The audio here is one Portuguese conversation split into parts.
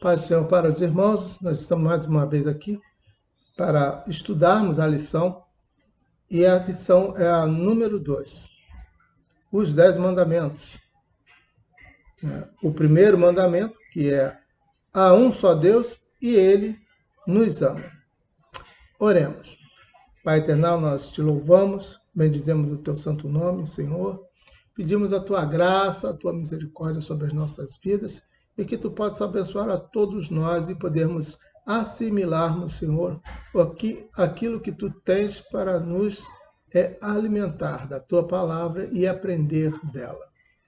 Paz do Senhor para os irmãos, nós estamos mais uma vez aqui para estudarmos a lição, e a lição é a número 2, os 10 mandamentos. O primeiro mandamento, que é: há um só Deus e Ele nos ama. Oremos. Pai eterno, nós te louvamos, bendizemos o teu santo nome, Senhor. Pedimos a tua graça, a tua misericórdia sobre as nossas vidas, e que tu possas abençoar a todos nós e podermos assimilarmos, Senhor, aquilo que tu tens para nos alimentar da tua palavra e aprender dela.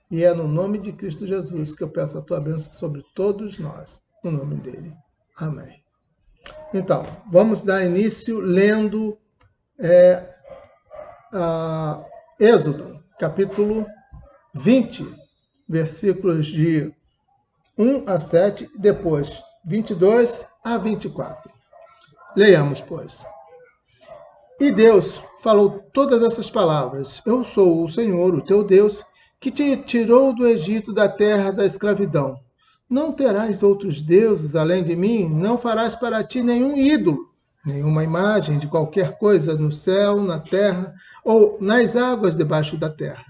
E é no nome de Cristo Jesus que eu peço a tua bênção sobre todos nós, no nome dele. Amém. Então, vamos dar início lendo Êxodo, capítulo 20, versículos de 1 a 7, depois 22 a 24. Leiamos, pois. E Deus falou todas essas palavras: Eu sou o Senhor, o teu Deus, que te tirou do Egito, da terra da escravidão. Não terás outros deuses além de mim, não farás para ti nenhum ídolo, nenhuma imagem de qualquer coisa no céu, na terra ou nas águas debaixo da terra.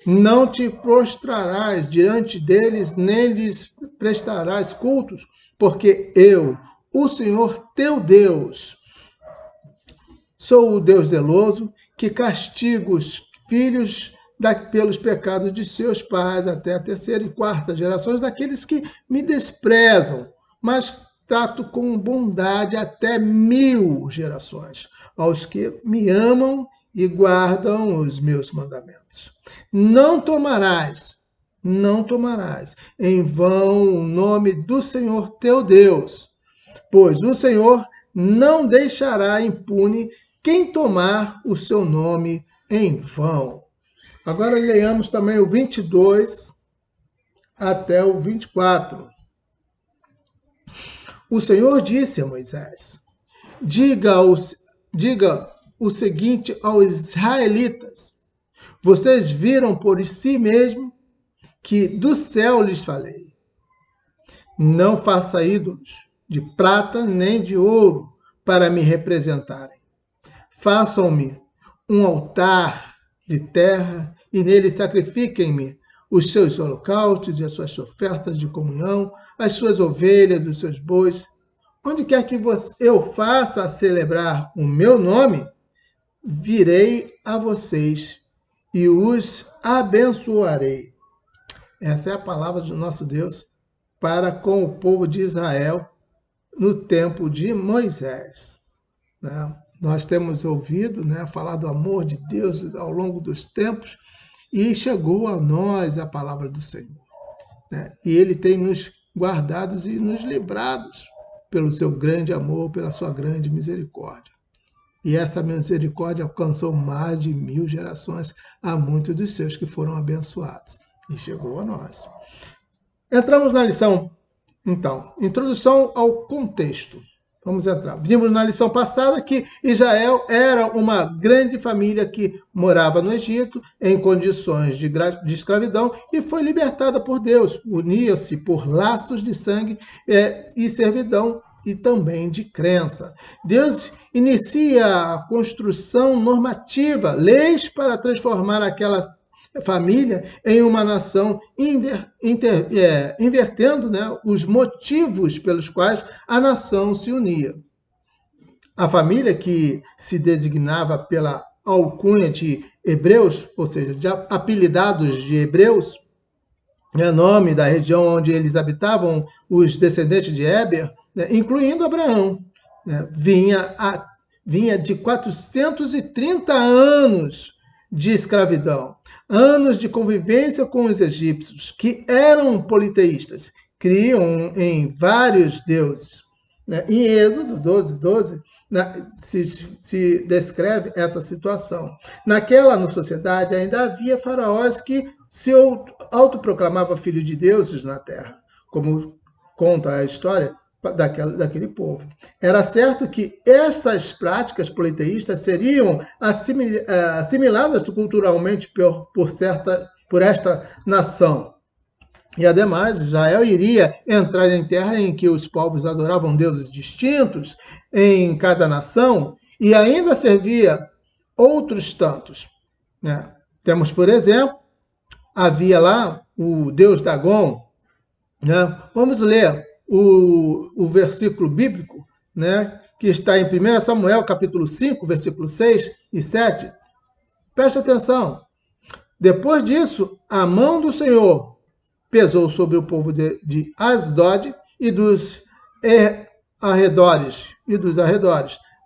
Não te prostrarás diante deles, nem lhes prestarás cultos, porque eu, o Senhor teu Deus, sou o Deus zeloso, que castigo os filhos pelos pecados de seus pais até a terceira e quarta gerações daqueles que me desprezam, mas trato com bondade até 1000 gerações, aos que me amam e guardam os meus mandamentos. Não tomarás em vão o nome do Senhor teu Deus, pois o Senhor não deixará impune quem tomar o seu nome em vão. Agora leiamos também o 22 até o 24. O Senhor disse a Moisés: Diga o seguinte aos israelitas: Vocês viram por si mesmo que do céu lhes falei. Não faça ídolos de prata nem de ouro para me representarem. Façam-me um altar de terra e nele sacrifiquem-me os seus holocaustos e as suas ofertas de comunhão, as suas ovelhas, os seus bois. Onde quer que eu faça celebrar o meu nome, virei a vocês e os abençoarei. Essa é a palavra do nosso Deus para com o povo de Israel no tempo de Moisés. Nós temos ouvido falar do amor de Deus ao longo dos tempos e chegou a nós a palavra do Senhor. E Ele tem nos guardados e nos livrados pelo seu grande amor, pela sua grande misericórdia. E essa misericórdia alcançou mais de 1000 gerações a muitos dos seus que foram abençoados. E chegou a nós. Entramos na lição, então. Introdução ao contexto. Vamos entrar. Vimos na lição passada que Israel era uma grande família que morava no Egito em condições de escravidão e foi libertada por Deus. Unia-se por laços de sangue e servidão e também de crença. Deus inicia a construção normativa, leis para transformar aquela família em uma nação, invertendo os motivos pelos quais a nação se unia. A família, que se designava pela alcunha de hebreus, ou seja, de apelidados de hebreus, nome da região onde eles habitavam, os descendentes de Éber, incluindo Abraão, vinha de 430 anos de escravidão. Anos de convivência com os egípcios, que eram politeístas, criam em vários deuses. Em Êxodo 12, se descreve essa situação. Naquela sociedade ainda havia faraós que se autoproclamavam filho de deuses na terra, como conta a história daquele povo. Era certo que essas práticas politeístas seriam assimiladas culturalmente por esta nação. E, ademais, Israel iria entrar em terra em que os povos adoravam deuses distintos em cada nação e ainda servia outros tantos, né? Temos, por exemplo, havia lá o deus Dagon, né? Vamos ler o versículo bíblico, né? Que está em 1 Samuel, capítulo 5, versículos 6 e 7. Preste atenção. Depois disso, a mão do Senhor pesou sobre o povo de Asdod e dos arredores,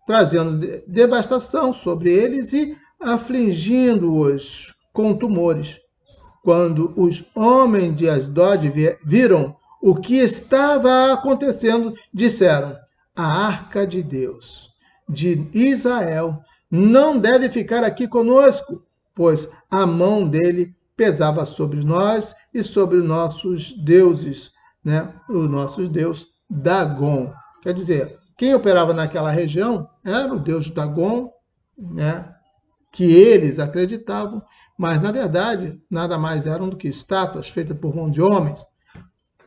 trazendo devastação sobre eles e afligindo-os com tumores. Quando os homens de Asdod viram o que estava acontecendo, disseram: a arca de Deus, de Israel, não deve ficar aqui conosco, pois a mão dele pesava sobre nós e sobre nossos deuses, né? O nosso deus Dagon. Quer dizer, quem operava naquela região era o deus Dagon, né? Que eles acreditavam, mas na verdade nada mais eram do que estátuas feitas por mão de homens.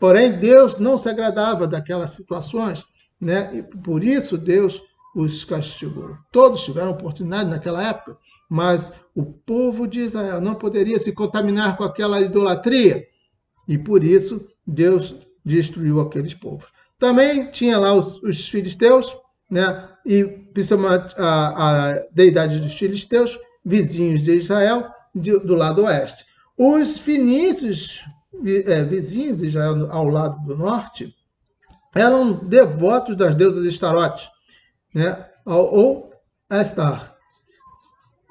Porém, Deus não se agradava daquelas situações, né? E por isso Deus os castigou. Todos tiveram oportunidade naquela época, mas o povo de Israel não poderia se contaminar com aquela idolatria, e por isso Deus destruiu aqueles povos. Também tinha lá os filisteus, né? E principalmente a deidade dos filisteus, vizinhos de Israel, do lado oeste. Os fenícios, vizinhos de Israel ao lado do norte, eram devotos das deusas Estarote, né? Ou Astar.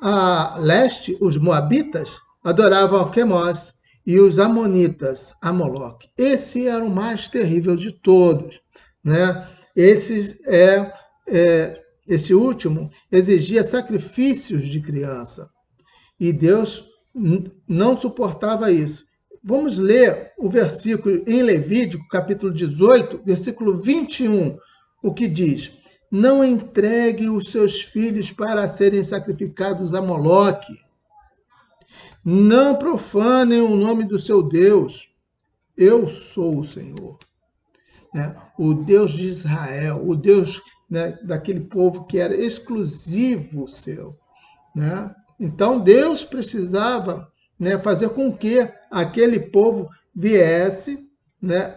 A leste, os moabitas adoravam Quemós e os amonitas a Moloque. Esse era o mais terrível de todos, né? Esse último exigia sacrifícios de criança e Deus não suportava isso. Vamos ler o versículo em Levítico, capítulo 18, versículo 21, o que diz: não entregue os seus filhos para serem sacrificados a Moloque. Não profanem o nome do seu Deus. Eu sou o Senhor. Né? O Deus de Israel, o Deus, né, daquele povo que era exclusivo seu. Né? Então Deus precisava, né, fazer com que aquele povo viesse, né,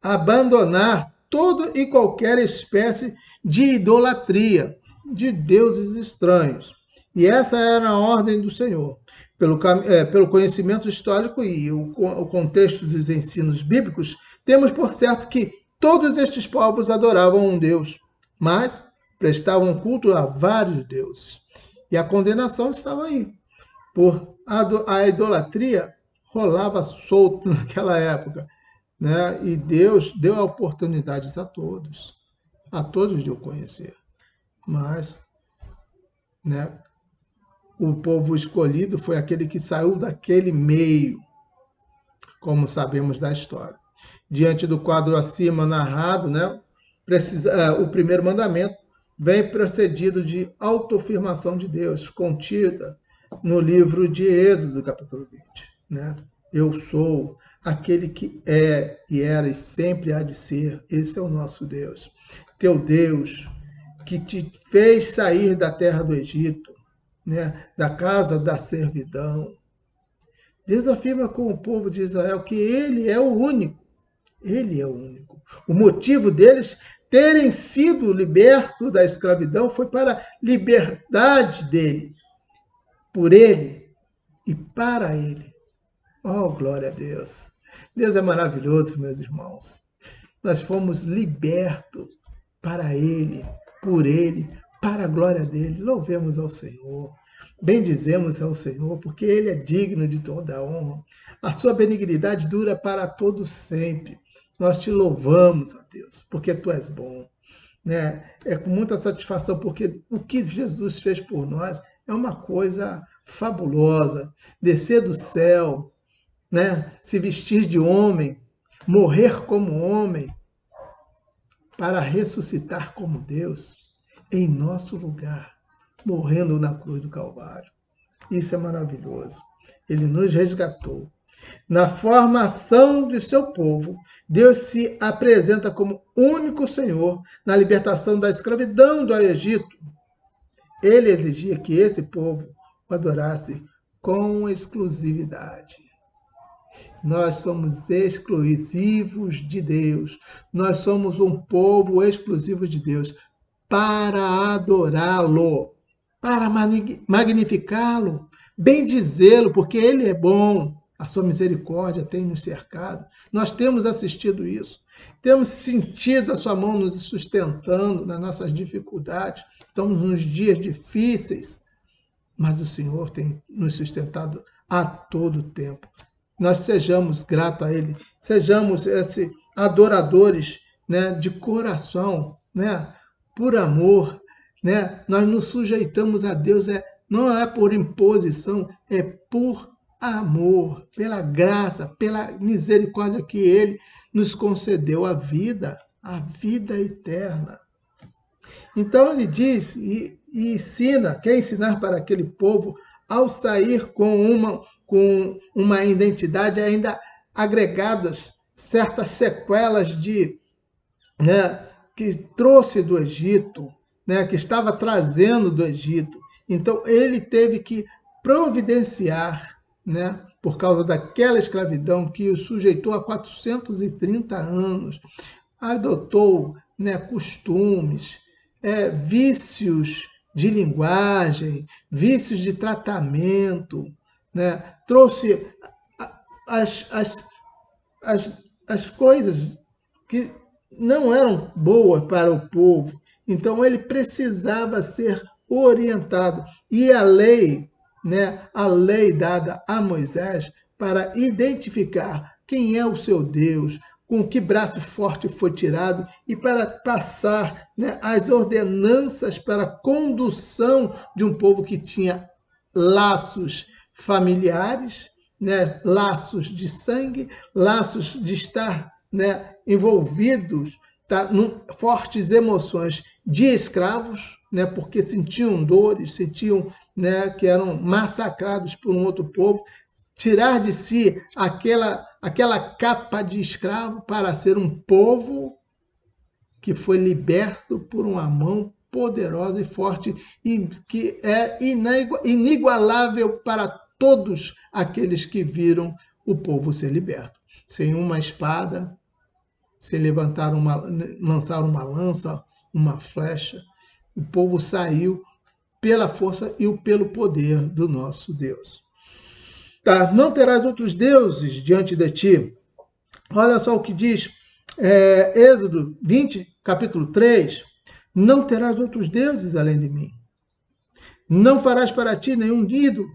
abandonar toda e qualquer espécie de idolatria, de deuses estranhos. E essa era a ordem do Senhor. Pelo conhecimento histórico e o contexto dos ensinos bíblicos, temos por certo que todos estes povos adoravam um Deus, mas prestavam culto a vários deuses. E a condenação estava aí. A idolatria rolava solto naquela época, né? E Deus deu oportunidades a todos de o conhecer. Mas, né, o povo escolhido foi aquele que saiu daquele meio, como sabemos da história. Diante do quadro acima narrado, né, o primeiro mandamento vem precedido de autoafirmação de Deus, contida no livro de Êxodo, capítulo 20. Né? Eu sou aquele que é e era e sempre há de ser. Esse é o nosso Deus. Teu Deus, que te fez sair da terra do Egito, né? Da casa da servidão. Deus afirma com o povo de Israel que ele é o único. Ele é o único. O motivo deles terem sido libertos da escravidão foi para a liberdade dele, por ele e para ele. Oh, glória a Deus! Deus é maravilhoso, meus irmãos. Nós fomos libertos para ele, por ele, para a glória dele. Louvemos ao Senhor. Bendizemos ao Senhor, porque ele é digno de toda a honra. A sua benignidade dura para todo sempre. Nós te louvamos, ó Deus, porque tu és bom. Né? É com muita satisfação, porque o que Jesus fez por nós é uma coisa fabulosa. Descer do céu, né? Se vestir de homem, morrer como homem, para ressuscitar como Deus, em nosso lugar, morrendo na cruz do Calvário. Isso é maravilhoso. Ele nos resgatou. Na formação de seu povo, Deus se apresenta como único Senhor na libertação da escravidão do Egito. Ele exigia que esse povo o adorasse com exclusividade. Nós somos exclusivos de Deus. Nós somos um povo exclusivo de Deus para adorá-lo, para magnificá-lo, bendizê-lo, porque ele é bom. A sua misericórdia tem nos cercado. Nós temos assistido isso. Temos sentido a sua mão nos sustentando nas nossas dificuldades. Estamos nos dias difíceis, mas o Senhor tem nos sustentado a todo tempo. Nós sejamos gratos a Ele, sejamos adoradores, né, de coração, né, por amor, né? Nós nos sujeitamos a Deus, não é por imposição, é por amor, pela graça, pela misericórdia que Ele nos concedeu a vida eterna. Então ele diz e ensina, quer ensinar para aquele povo, ao sair com uma identidade ainda agregadas, certas sequelas né, que trouxe do Egito, né, que estava trazendo do Egito. Então ele teve que providenciar, né, por causa daquela escravidão que o sujeitou a 430 anos, adotou, né, costumes, vícios de linguagem, vícios de tratamento, né, trouxe as coisas que não eram boas para o povo. Então ele precisava ser orientado. E a lei, né, a lei dada a Moisés para identificar quem é o seu Deus, com que braço forte foi tirado, e para passar, né, as ordenanças para a condução de um povo que tinha laços familiares, né, laços de sangue, laços de estar, né, envolvidos, tá, fortes emoções de escravos, né, porque sentiam dores, sentiam, né, que eram massacrados por um outro povo, tirar de si aquela capa de escravo para ser um povo que foi liberto por uma mão poderosa e forte e que é inigualável para todos aqueles que viram o povo ser liberto. Sem uma espada, sem lançar uma lança, uma flecha, o povo saiu pela força e pelo poder do nosso Deus. Tá, não terás outros deuses diante de ti. Olha só o que diz Êxodo 20, capítulo 3. Não terás outros deuses além de mim. Não farás para ti nenhum ídolo,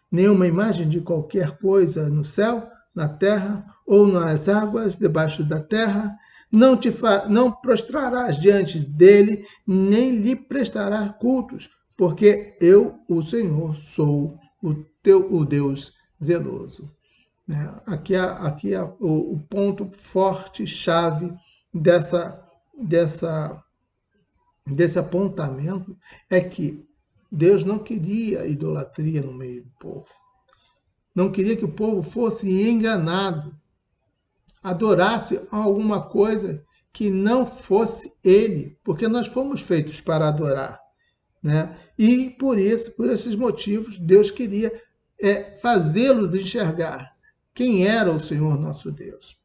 nenhuma imagem de qualquer coisa no céu, na terra ou nas águas debaixo da terra. Não prostrarás diante dele, nem lhe prestarás cultos, porque eu, o Senhor, sou o Deus zeloso. Aqui é o ponto forte, chave desse apontamento, é que Deus não queria idolatria no meio do povo. Não queria que o povo fosse enganado, adorasse alguma coisa que não fosse Ele, porque nós fomos feitos para adorar, né? E por esses motivos, Deus queria fazê-los enxergar quem era o Senhor nosso Deus,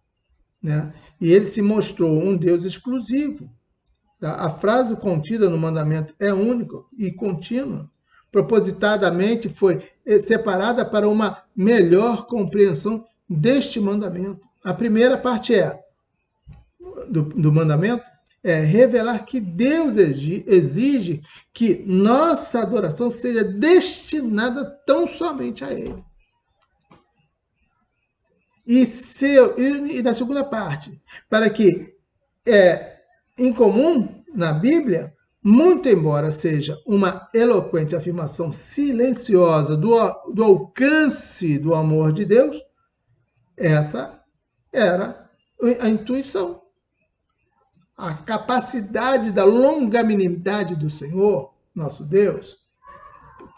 né? E Ele se mostrou um Deus exclusivo. Tá? A frase contida no mandamento é única e contínua. Propositadamente foi separada para uma melhor compreensão deste mandamento. A primeira parte do mandamento é revelar que Deus exige que nossa adoração seja destinada tão somente a Ele. E na segunda parte, para que incomum na Bíblia, muito embora seja uma eloquente afirmação silenciosa do alcance do amor de Deus, essa era a intuição. A capacidade da longanimidade do Senhor, nosso Deus,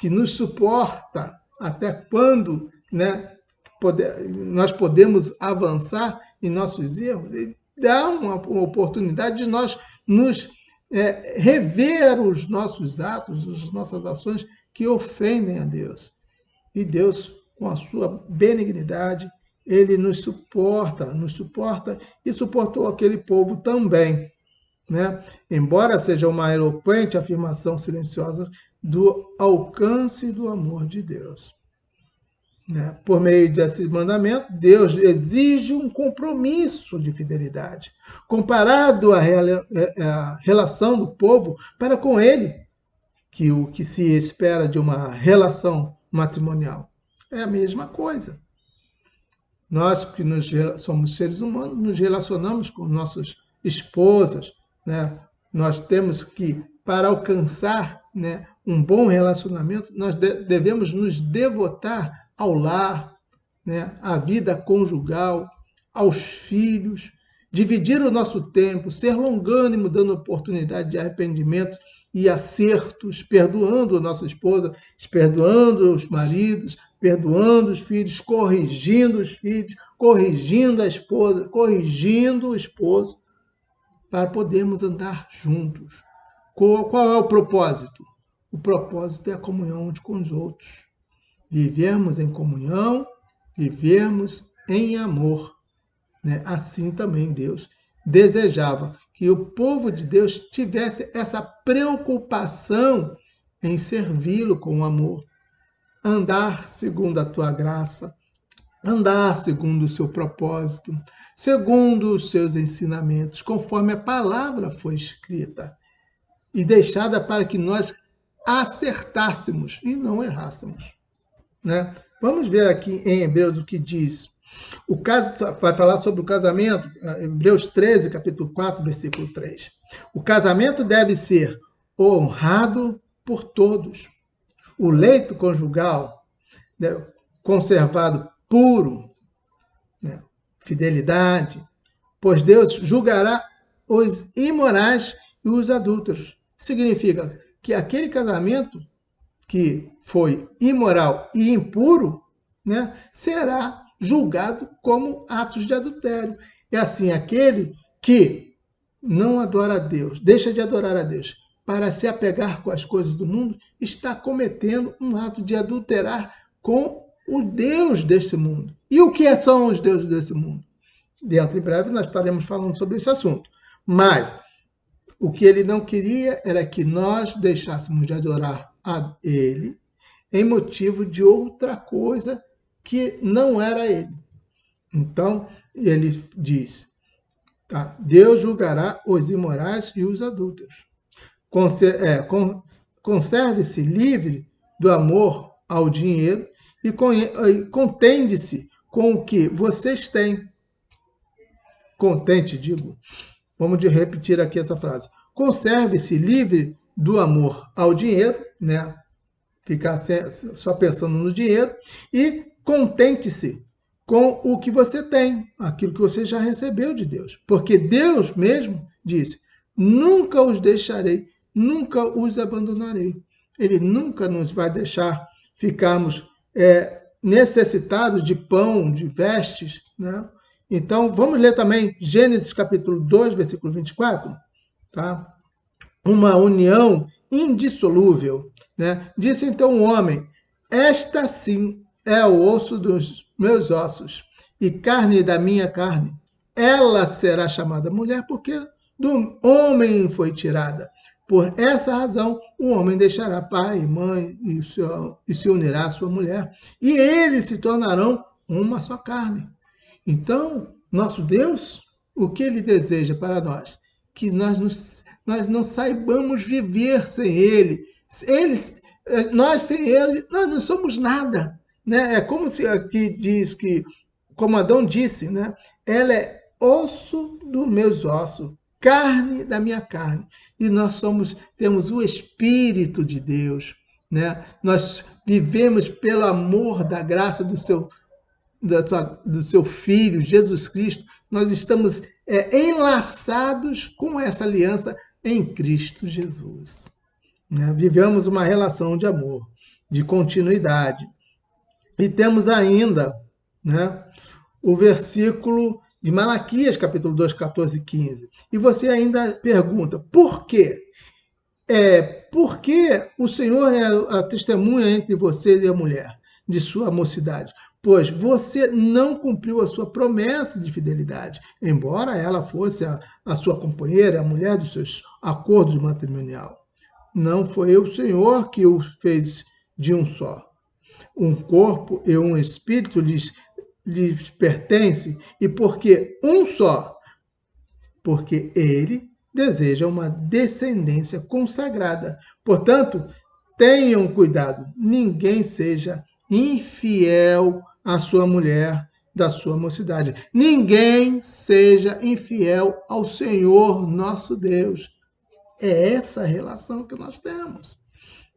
que nos suporta até quando, né, nós podemos avançar em nossos erros, ele dá uma oportunidade de nós nos rever os nossos atos, as nossas ações que ofendem a Deus. E Deus, com a sua benignidade, ele nos suporta e suportou aquele povo também, né? Embora seja uma eloquente afirmação silenciosa do alcance do amor de Deus. Né? Por meio desse mandamento, Deus exige um compromisso de fidelidade, comparado à relação do povo para com ele, que o que se espera de uma relação matrimonial. É a mesma coisa. Nós que somos seres humanos, nos relacionamos com nossas esposas, né? Nós temos que, para alcançar, né, um bom relacionamento, nós devemos nos devotar ao lar, né, à vida conjugal, aos filhos, dividir o nosso tempo, ser longânimo, dando oportunidade de arrependimento e acertos, perdoando a nossa esposa, perdoando os maridos, perdoando os filhos, corrigindo os filhos, corrigindo a esposa, corrigindo o esposo, para podermos andar juntos. Qual é o propósito? O propósito é a comunhão uns com os outros. Vivermos em comunhão, vivermos em amor. Né? Assim também Deus desejava que o povo de Deus tivesse essa preocupação em servi-lo com amor. Andar segundo a tua graça, andar segundo o seu propósito, segundo os seus ensinamentos, conforme a palavra foi escrita e deixada para que nós acertássemos e não errássemos. Né? Vamos ver aqui em Hebreus o que diz. O caso vai falar sobre o casamento, Hebreus 13, capítulo 4, versículo 3. O casamento deve ser honrado por todos. O leito conjugal, né, conservado puro, né, fidelidade, pois Deus julgará os imorais e os adúlteros. Significa que aquele casamento que foi imoral e impuro, né, será julgado como atos de adultério. É assim, aquele que não adora a Deus, deixa de adorar a Deus para se apegar com as coisas do mundo, está cometendo um ato de adulterar com o Deus desse mundo. E o que são os deuses desse mundo? Dentro em breve nós estaremos falando sobre esse assunto. Mas o que ele não queria era que nós deixássemos de adorar a ele em motivo de outra coisa que não era ele. Então, ele diz, tá? Deus julgará os imorais e os adúlteros. Conserve-se livre do amor ao dinheiro e contente-se com o que vocês têm. Contente, digo. Vamos repetir aqui essa frase. Conserve-se livre do amor ao dinheiro, né? Ficar só pensando no dinheiro, e contente-se com o que você tem, aquilo que você já recebeu de Deus. Porque Deus mesmo disse, nunca os deixarei, nunca os abandonarei. Ele nunca nos vai deixar ficarmos necessitados de pão, de vestes, né? Então, vamos ler também Gênesis capítulo 2, versículo 24, tá? Uma união indissolúvel, né? Disse então o homem, esta sim é o osso dos meus ossos e carne da minha carne. Ela será chamada mulher porque do homem foi tirada. Por essa razão, o homem deixará pai e mãe e se unirá à sua mulher. E eles se tornarão uma só carne. Então, nosso Deus, o que ele deseja para nós? Que nós não saibamos viver sem ele. Nós sem ele, nós não somos nada. Né? É como se aqui diz que, como Adão disse, né? Ela é osso dos meus ossos, carne da minha carne. E nós temos o Espírito de Deus. Né? Nós vivemos pelo amor da graça do seu Filho, Jesus Cristo. Nós estamos enlaçados com essa aliança em Cristo Jesus. Né? Vivemos uma relação de amor, de continuidade. E temos ainda né? O versículo de Malaquias, capítulo 2, 14 e 15. E você ainda pergunta, por quê? Porque o Senhor é a testemunha entre você e a mulher de sua mocidade, pois você não cumpriu a sua promessa de fidelidade, embora ela fosse a sua companheira, a mulher dos seus acordos matrimonial. Não foi o Senhor que o fez de um só. Um corpo e um espírito lhes pertence, e porque um só, porque ele deseja uma descendência consagrada. Portanto, tenham cuidado, ninguém seja infiel à sua mulher da sua mocidade. Ninguém seja infiel ao Senhor nosso Deus. É essa a relação que nós temos.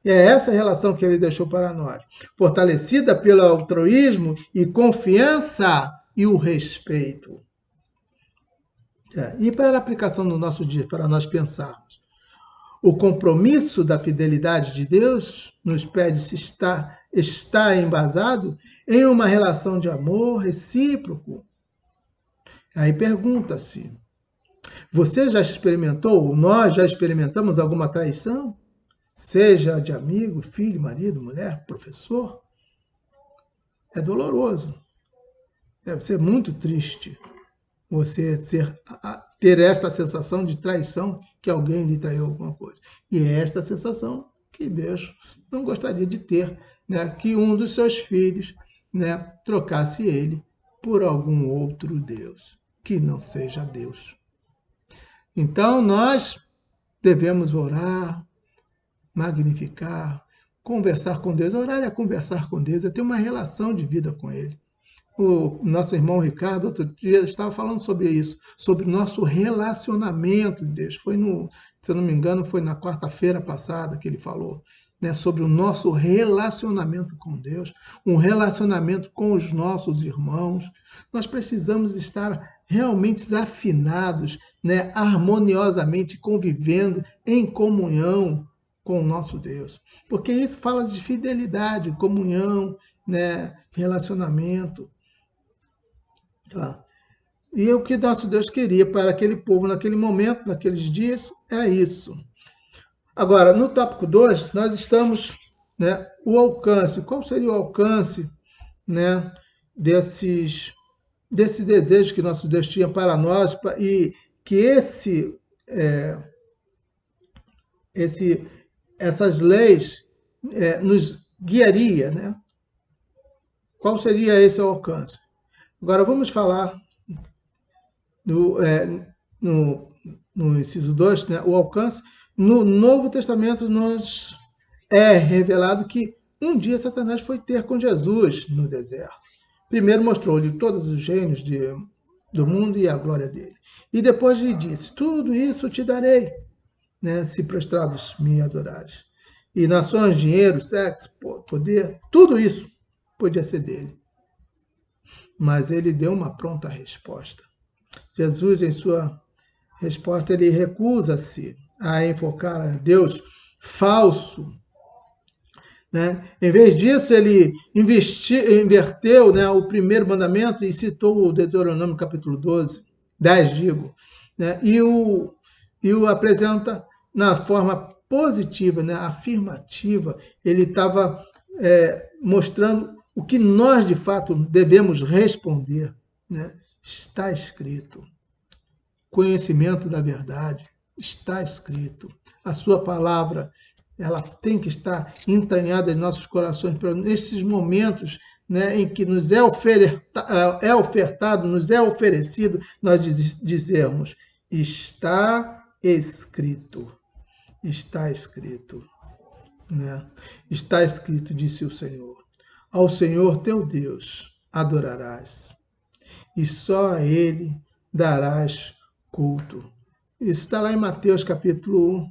É essa a relação que ele deixou para nós, fortalecida pelo altruísmo e confiança e o respeito. E para a aplicação no nosso dia, para nós pensarmos, o compromisso da fidelidade de Deus nos pede se está embasado em uma relação de amor recíproco. Aí pergunta-se, você já experimentou, ou nós já experimentamos alguma traição? Seja de amigo, filho, marido, mulher, professor? É doloroso. Deve ser muito triste você ter essa sensação de traição, que alguém lhe traiu alguma coisa. E é esta sensação que Deus não gostaria de ter, né? Que um dos seus filhos, né, trocasse ele por algum outro Deus, que não seja Deus. Então nós devemos orar, magnificar, conversar com Deus. Orar é conversar com Deus, é ter uma relação de vida com Ele. O nosso irmão Ricardo, outro dia, estava falando sobre isso, sobre o nosso relacionamento de Deus. Foi se eu não me engano, foi na quarta-feira passada que ele falou, né, sobre o nosso relacionamento com Deus, um relacionamento com os nossos irmãos. Nós precisamos estar realmente afinados, né, harmoniosamente convivendo em comunhão com o nosso Deus. Porque isso fala de fidelidade, comunhão, né, relacionamento. Tá? E o que nosso Deus queria para aquele povo naquele momento, naqueles dias, é isso. Agora, no tópico 2, nós estamos, né, o alcance. Qual seria o alcance, né, desse desejo que nosso Deus tinha para nós e que essas leis nos guiaria, né? Qual seria esse alcance? Agora vamos falar no inciso 2, né, o alcance. No Novo Testamento nos é revelado que um dia Satanás foi ter com Jesus no deserto. Primeiro mostrou-lhe todos os reinos do mundo e a glória dele. E depois lhe disse, tudo isso te darei, né, se prostrados me adorares. E nações, dinheiro, sexo, poder, tudo isso podia ser dele. Mas ele deu uma pronta resposta. Jesus, em sua resposta, ele recusa-se a enfocar a Deus falso, né? Em vez disso, ele inverteu, né, o primeiro mandamento e citou o Deuteronômio capítulo 10, né, e o apresenta na forma positiva, né, afirmativa. Ele estava mostrando o que nós, de fato, devemos responder, né? Está escrito. Conhecimento da verdade está escrito. A sua palavra, ela tem que estar entranhada em nossos corações, para nesses momentos, né, em que nos é ofertado, nos é oferecido, nós dizemos, está escrito. Está escrito. Né? Está escrito, disse o Senhor. Ao Senhor teu Deus adorarás, e só a Ele darás culto. Isso está lá em Mateus capítulo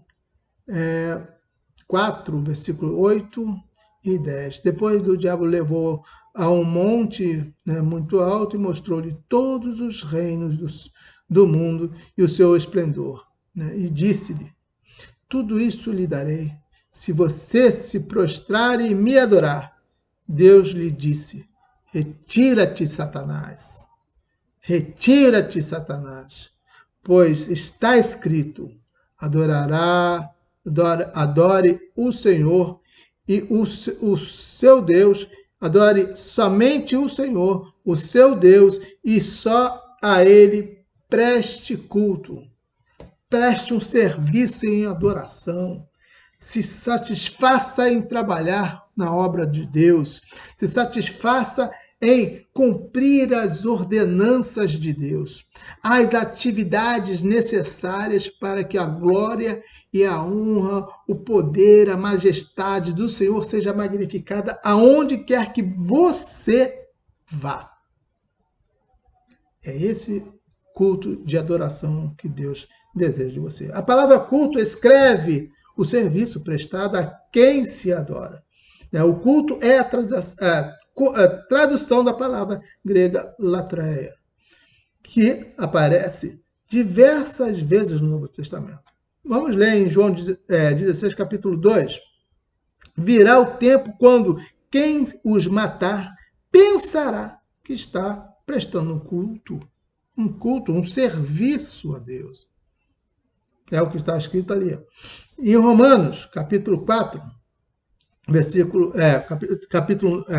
4, versículo 8 e 10. Depois o diabo levou a um monte, né, muito alto e mostrou-lhe todos os reinos do mundo e o seu esplendor. Né, e disse-lhe, tudo isso lhe darei, se você se prostrar e me adorar. Deus lhe disse, Retira-te, Satanás. Retira-te, Satanás. Pois está escrito, adore o Senhor e o seu Deus, adore somente o Senhor, o seu Deus, e só a Ele preste culto. Preste um serviço em adoração. Se satisfaça em trabalhar na obra de Deus. Se satisfaça em cumprir as ordenanças de Deus, as atividades necessárias para que a glória e a honra, o poder, a majestade do Senhor seja magnificada aonde quer que você vá. É esse culto de adoração que Deus deseja de você. A palavra culto escreve o serviço prestado a quem se adora. O culto é a tradução da palavra grega latreia, que aparece diversas vezes no Novo Testamento. Vamos ler em João 16, capítulo 2. Virá o tempo quando quem os matar pensará que está prestando um serviço a Deus. É o que está escrito ali. Em Romanos, capítulo 4,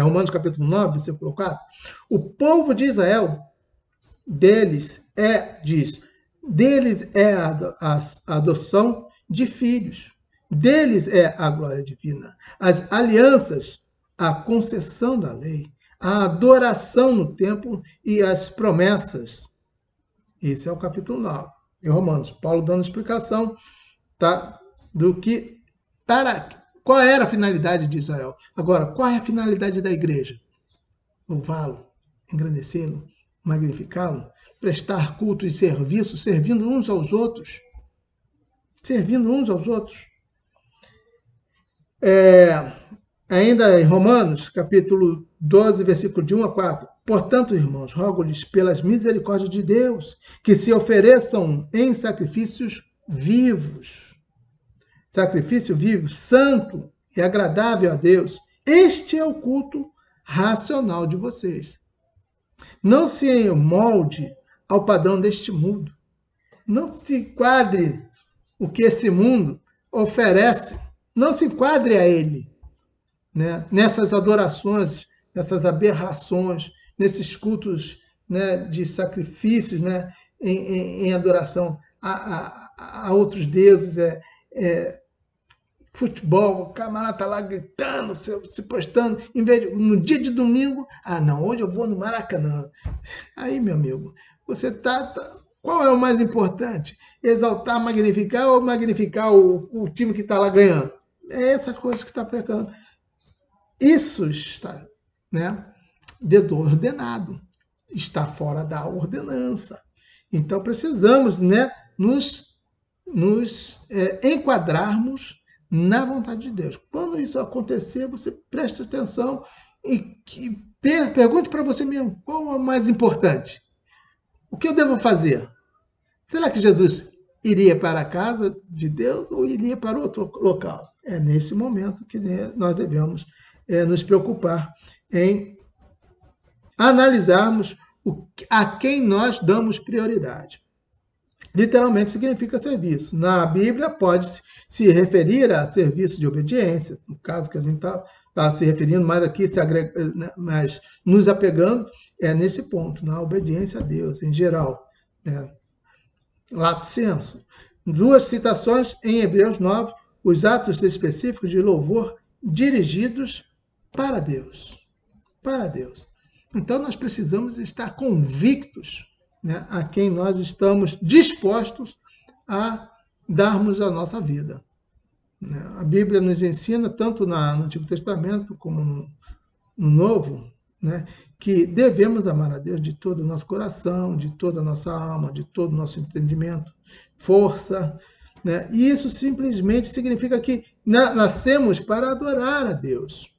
Romanos capítulo 9, versículo 4, o povo de Israel, deles é a adoção de filhos, deles é a glória divina, as alianças, a concessão da lei, a adoração no templo e as promessas. Esse é o capítulo 9 em Romanos. Paulo dando explicação, tá, do que qual era a finalidade de Israel. Agora, qual é a finalidade da igreja? Louvá-lo, engrandecê-lo, magnificá-lo, prestar culto e serviço, servindo uns aos outros. Servindo uns aos outros. Ainda em Romanos, capítulo 12, versículo de 1 a 4. Portanto, irmãos, rogo-lhes pelas misericórdias de Deus, que se ofereçam em sacrifícios vivos. Sacrifício vivo, santo e agradável a Deus. Este é o culto racional de vocês. Não se molde ao padrão deste mundo. Não se enquadre o que esse mundo oferece. Não se enquadre a ele, né? Nessas adorações, nessas aberrações, nesses cultos, né, de sacrifícios, né, em adoração a outros deuses, futebol, o camarada está lá gritando, se postando, em vez de, no dia de domingo, não, hoje eu vou no Maracanã. Aí, meu amigo, você qual é o mais importante? Exaltar, magnificar ou magnificar o time que está lá ganhando? É essa coisa que está pecando. Isso está, né, desordenado, está fora da ordenança. Então precisamos, né, nos enquadrarmos na vontade de Deus. Quando isso acontecer, você preste atenção e pergunte para você mesmo, qual é o mais importante? O que eu devo fazer? Será que Jesus iria para a casa de Deus ou iria para outro local? É nesse momento que nós devemos nos preocupar em analisarmos a quem nós damos prioridade. Literalmente significa serviço. Na Bíblia pode se referir a serviço de obediência, no caso que a gente está se referindo, mas aqui mas nos apegando nesse ponto, na obediência a Deus em geral, né? Lato sensu. 2 citações em Hebreus 9, os atos específicos de louvor dirigidos para Deus. Para Deus. Então nós precisamos estar convictos, né, a quem nós estamos dispostos a darmos a nossa vida. A Bíblia nos ensina, tanto no Antigo Testamento como no Novo, né, que devemos amar a Deus de todo o nosso coração, de toda a nossa alma, de todo o nosso entendimento, força, né? E isso simplesmente significa que nascemos para adorar a Deus.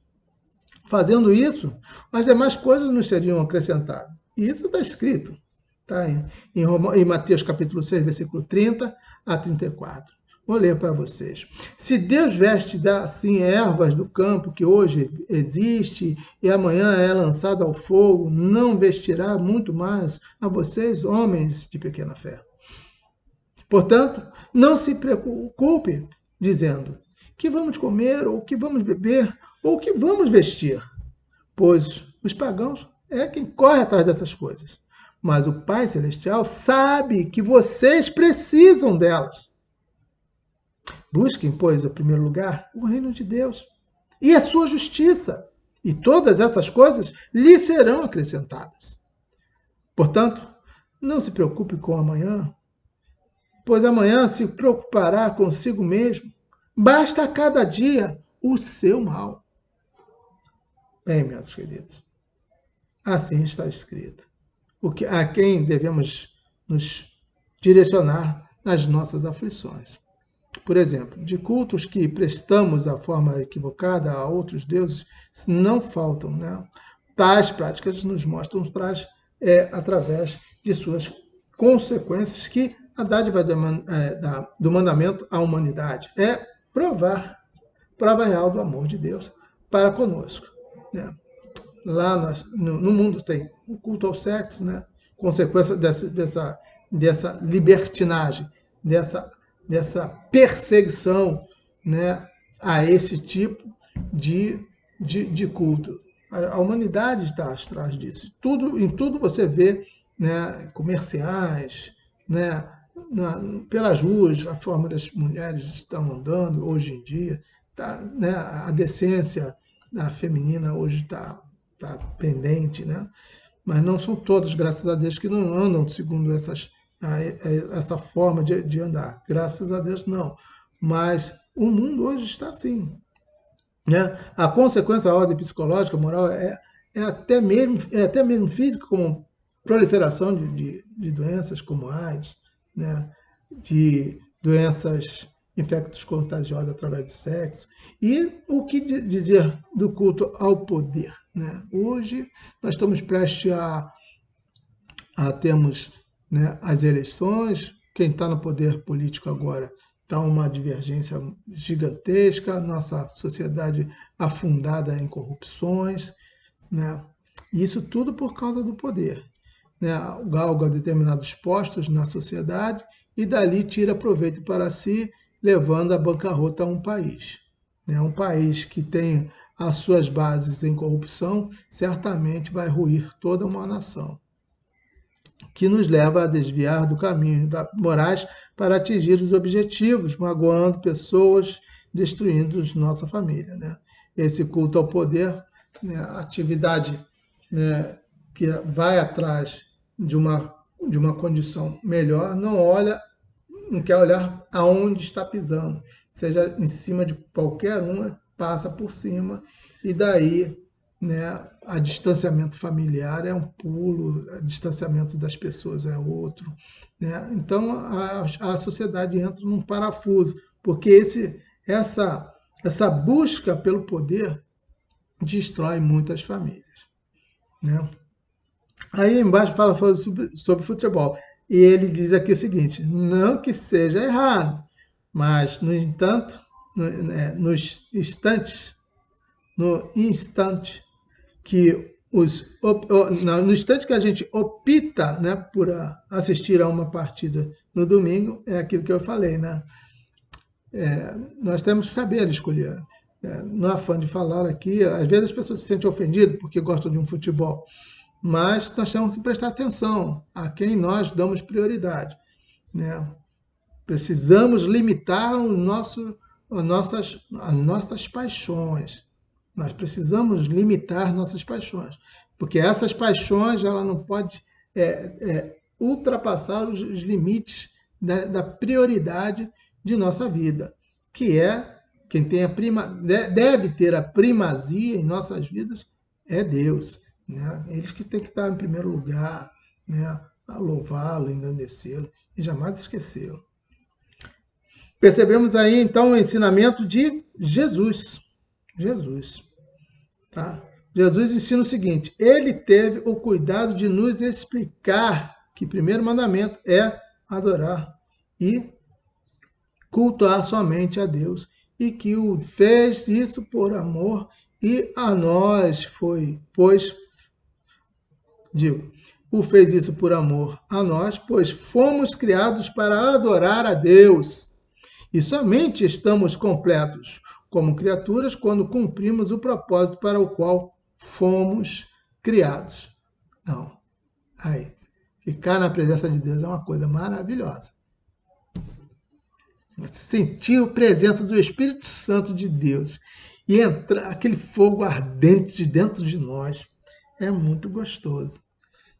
Fazendo isso, as demais coisas nos seriam acrescentadas. E isso está escrito, tá? Em Mateus capítulo 6, versículo 30 a 34. Vou ler para vocês. Se Deus veste assim ervas do campo que hoje existe e amanhã é lançada ao fogo, não vestirá muito mais a vocês, homens de pequena fé. Portanto, não se preocupe dizendo que vamos comer, ou que vamos beber, ou que vamos vestir, pois os pagãos é quem corre atrás dessas coisas. Mas o Pai Celestial sabe que vocês precisam delas. Busquem, pois, em primeiro lugar, o reino de Deus e a sua justiça, e todas essas coisas lhe serão acrescentadas. Portanto, não se preocupe com amanhã, pois amanhã se preocupará consigo mesmo. Basta a cada dia o seu mal. Bem, meus queridos, assim está escrito. A quem devemos nos direcionar nas nossas aflições. Por exemplo, de cultos que prestamos da forma equivocada a outros deuses, não faltam, né? Tais práticas nos mostram através de suas consequências que a dádiva do mandamento à humanidade é prova real do amor de Deus para conosco, né? Lá no mundo tem o culto ao sexo, né? Consequência dessa libertinagem, dessa perseguição, né, a esse tipo de culto. A humanidade está atrás disso. Em tudo você vê, né, comerciais, né, pelas ruas, a forma das mulheres estão andando hoje em dia, tá, né, a decência da feminina hoje está pendente, né? Mas não são todos, graças a Deus, que não andam segundo essa forma de andar. Graças a Deus, não. Mas o mundo hoje está assim, né? A consequência, a ordem psicológica, moral, é até mesmo física, como proliferação de doenças como AIDS, né? De doenças infectos contagiosos através do sexo. E o que dizer do culto ao poder, né? Hoje nós estamos prestes a termos, né, as eleições. Quem está no poder político agora está uma divergência gigantesca, nossa sociedade afundada em corrupções, né? Isso tudo por causa do poder, né? Galga determinados postos na sociedade e dali tira proveito para si, levando à bancarrota um país, né? Um país que tem as suas bases em corrupção certamente vai ruir toda uma nação, que nos leva a desviar do caminho da morais para atingir os objetivos, magoando pessoas, destruindo nossa família, né? Esse culto ao poder, né, atividade, né, que vai atrás de uma condição melhor, não quer olhar aonde está pisando, seja em cima de qualquer uma, passa por cima, e daí, né, a distanciamento familiar é um pulo, o distanciamento das pessoas é outro, né? Então a sociedade entra num parafuso, porque essa busca pelo poder destrói muitas famílias, né? Aí embaixo fala sobre futebol, e ele diz aqui o seguinte: não que seja errado, mas no entanto, no instante que no instante que a gente opta, né, por assistir a uma partida no domingo, é aquilo que eu falei, né? Nós temos que saber escolher. Não há fã de falar aqui, às vezes as pessoas se sentem ofendidas porque gostam de um futebol, mas nós temos que prestar atenção a quem nós damos prioridade, né? Precisamos limitar as nossas paixões. Nós precisamos limitar nossas paixões, porque essas paixões ela não pode ultrapassar os limites da prioridade de nossa vida, que é quem tem deve ter a primazia em nossas vidas é Deus, né? Eles que tem que estar em primeiro lugar, né? A louvá-lo, engrandecê-lo e jamais esquecê-lo. Percebemos aí então o ensinamento de Jesus. Tá? Jesus ensina o seguinte: ele teve o cuidado de nos explicar que o primeiro mandamento é adorar e cultuar somente a Deus, e que o fez isso por amor, e a nós o fez isso por amor a nós, pois fomos criados para adorar a Deus. E somente estamos completos como criaturas quando cumprimos o propósito para o qual fomos criados. Não. Aí, ficar na presença de Deus é uma coisa maravilhosa. Você sentir a presença do Espírito Santo de Deus e entrar aquele fogo ardente dentro de nós é muito gostoso.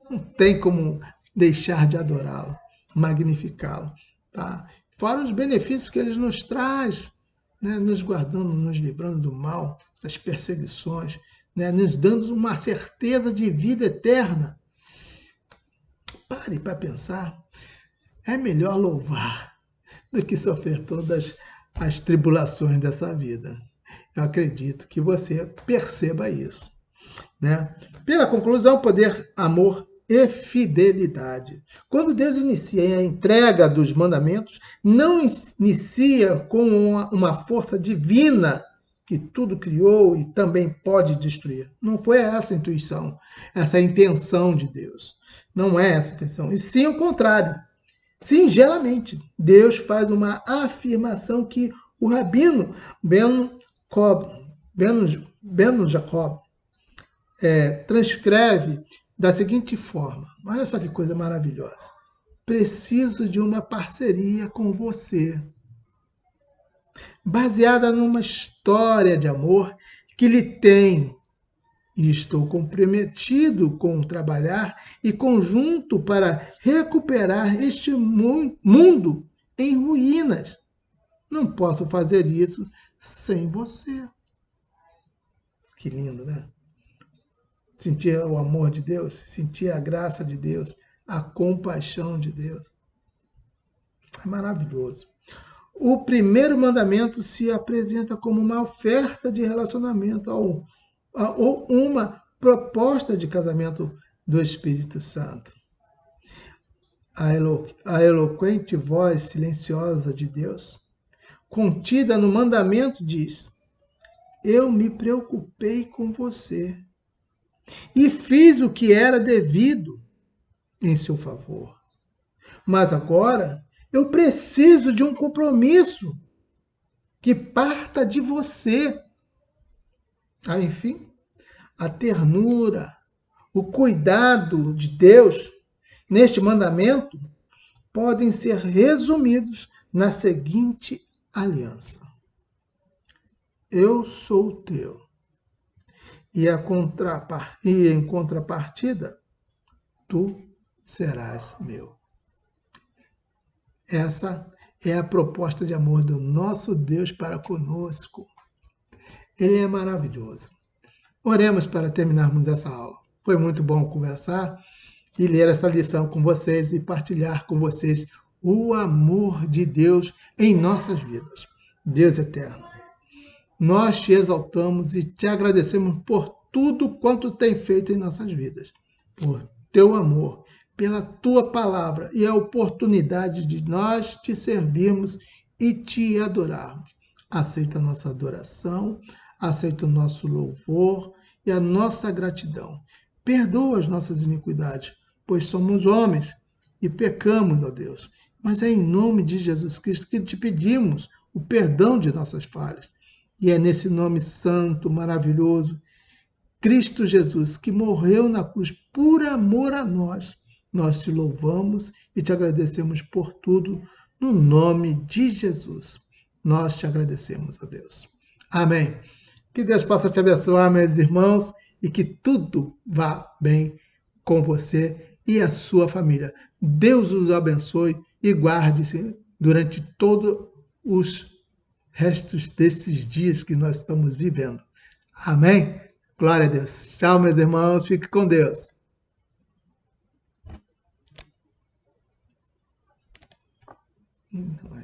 Não tem como deixar de adorá-lo, magnificá-lo, tá? Fora os benefícios que ele nos traz, né? Nos guardando, nos livrando do mal, das perseguições, né? Nos dando uma certeza de vida eterna. Pare para pensar. É melhor louvar do que sofrer todas as tribulações dessa vida. Eu acredito que você perceba isso, né? Pela conclusão, poder, amor e fidelidade. Quando Deus inicia a entrega dos mandamentos, não inicia com uma força divina que tudo criou e também pode destruir. Não foi essa a intuição, essa é a intenção de Deus. Não é essa a intenção, e sim o contrário. Singelamente, Deus faz uma afirmação que o rabino Ben Jacob transcreve da seguinte forma. Olha só que coisa maravilhosa. Preciso de uma parceria com você, baseada numa história de amor que lhe tem, e estou comprometido com trabalhar e conjunto para recuperar este mundo em ruínas. Não posso fazer isso sem você. Que lindo, né? Sentir o amor de Deus, sentir a graça de Deus, a compaixão de Deus. É maravilhoso. O primeiro mandamento se apresenta como uma oferta de relacionamento ou uma proposta de casamento do Espírito Santo. A eloquente voz silenciosa de Deus, contida no mandamento, diz: eu me preocupei com você e fiz o que era devido em seu favor. Mas agora eu preciso de um compromisso que parta de você. Enfim, a ternura, o cuidado de Deus neste mandamento podem ser resumidos na seguinte aliança: eu sou teu, e em contrapartida, tu serás meu. Essa é a proposta de amor do nosso Deus para conosco. Ele é maravilhoso. Oremos para terminarmos essa aula. Foi muito bom conversar e ler essa lição com vocês e partilhar com vocês o amor de Deus em nossas vidas. Deus eterno, nós te exaltamos e te agradecemos por tudo quanto tem feito em nossas vidas, por teu amor, pela tua palavra e a oportunidade de nós te servirmos e te adorarmos. Aceita a nossa adoração, aceita o nosso louvor e a nossa gratidão. Perdoa as nossas iniquidades, pois somos homens e pecamos, ó Deus. Mas é em nome de Jesus Cristo que te pedimos o perdão de nossas falhas. E é nesse nome santo, maravilhoso, Cristo Jesus, que morreu na cruz por amor a nós. Nós te louvamos e te agradecemos por tudo, no nome de Jesus. Nós te agradecemos, ó Deus. Amém. Que Deus possa te abençoar, meus irmãos, e que tudo vá bem com você e a sua família. Deus os abençoe e guarde-se durante todos os restos desses dias que nós estamos vivendo. Amém? Glória a Deus. Tchau, meus irmãos. Fique com Deus. Não